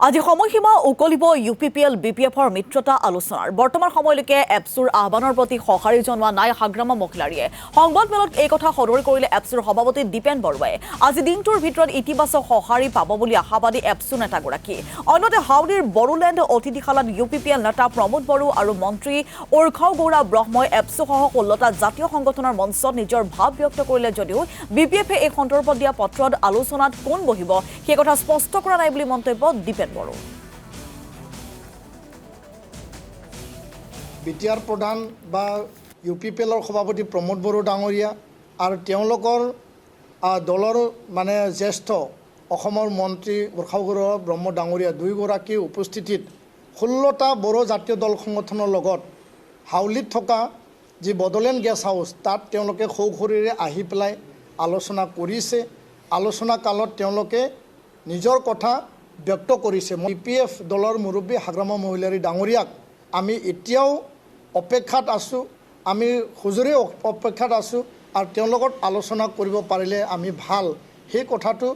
আজি সময়সীমা উকলিব UPPL BPFৰ মিত্ৰতা আলোচনাৰ বৰ্তমান সময়লৈকে এপছুৰ আহ্বানৰ প্ৰতি সঁহাৰি জনোৱা নাই হাগ্ৰামা মহিলাৰীয়ে সংবাদমেলত এই কথা সদৰি কৰিলে এপছুৰ সভাপতি দীপেন বৰুৱাই আজি দিনটোৰ ভিতৰত ইতিবাচক সঁহাৰি পাব বুলি আশাবাদী এপছু নেতাগৰাকী অন্যতে হাউলিৰ বড়োলেণ্ড অতিথিশালাত UPPL নেতা প্ৰমোদ বড়ো আৰু মন্ত্ৰী উৰ্খাও গৌৰা ব্ৰহ্মই এপছুসহ 16টা জাতীয় সংগঠনৰ মঞ্চত নিজৰ ভাৱ ব্যক্ত কৰিলে যদিও BPFে এই সন্দৰ্ভত দিয়া পত্ৰত আলোচনাত কোন বহিব সেই কথা স্পষ্ট কৰা নাই বুলি মন্তব্য দীপেন বড়ো বিটিআৰ প্ৰধান বা UPPLৰ সভাপতি প্ৰমোদ বড়ো ডাঙৰীয়া আৰু তেওঁলোকৰ দলৰ মানে জ্যেষ্ঠ অসমৰ মন্ত্ৰী উৰ্খাও গৌৰা ব্ৰহ্ম ডাঙৰীয়া দুয়োগৰাকী উপস্থিতিত 16টা বড়ো জাতীয় দল সংগঠনৰ লগত হাউলিত থকা যি বড়োলেণ্ড গেষ্ট হাউচ তাত তেওঁলোকে সৌখৰিৰে আহি পেলাই আলোচনা কৰিছে আলোচনা কালত তেওঁলোকে নিজৰ কথা ব্যক্ত কৰিছে BPF দলৰ মুৰব্বী হাগ্ৰামা মহিলাৰী ডাঙৰীয়াক আমি এতিয়াও অপেক্ষাত আছোঁ আমি হুজুৰে অপেক্ষাত আছোঁ আৰু তেওঁলোকৰ আলোচনা কৰিব পাৰিলে আমি ভাল সেই কথাটো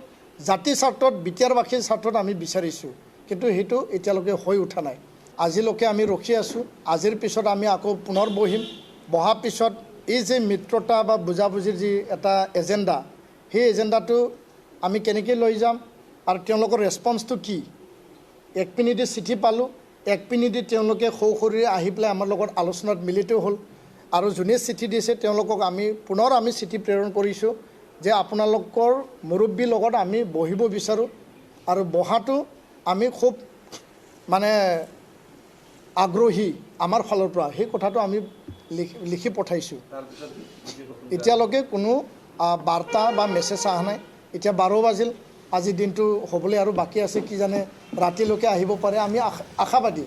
জাতি স্বাৰ্থত বিটিআৰবাসীৰ স্বাৰ্থত আমি বিচাৰিছোঁ কিন্তু সেইটো এতিয়ালৈকে হৈ উঠা নাই আজিলৈকে আমি ৰখি আছোঁ আজিৰ পিছত আমি আকৌ পুনৰ বহিম বহা পিছত এই যে মিত্ৰতা বা বুজাবুজিৰ যি এটা এজেণ্ডা সেই এজেণ্ডাটো আমি কেনেকৈ লৈ যাম আৰু তেওঁলোকৰ ৰেছপন্সটো কি এক পিনিদি চিঠি পালোঁ এক পিনিদি তেওঁলোকে সৌখৰিৰে আহি পেলাই আমাৰ লগত আলোচনাত মিলিত হ'ল আৰু যোনে চিঠি দিছে তেওঁলোকক আমি পুনৰ চিঠি প্ৰেৰণ কৰিছোঁ যে আপোনালোকৰ মুৰব্বীৰ লগত আমি বহিব বিচাৰোঁ আৰু বহাটো আমি খুব মানে আগ্ৰহী আমাৰ ফালৰ পৰা সেই কথাটো আমি লিখি পঠাইছোঁ এতিয়ালৈকে কোনো বাৰ্তা বা মেছেজ অহা নাই এতিয়া 12 বাজিল আজি দিনটো হ'বলৈ আৰু বাকী আছে কি জানে ৰাতিলৈকে আহিব পাৰে আমি আশাবাদী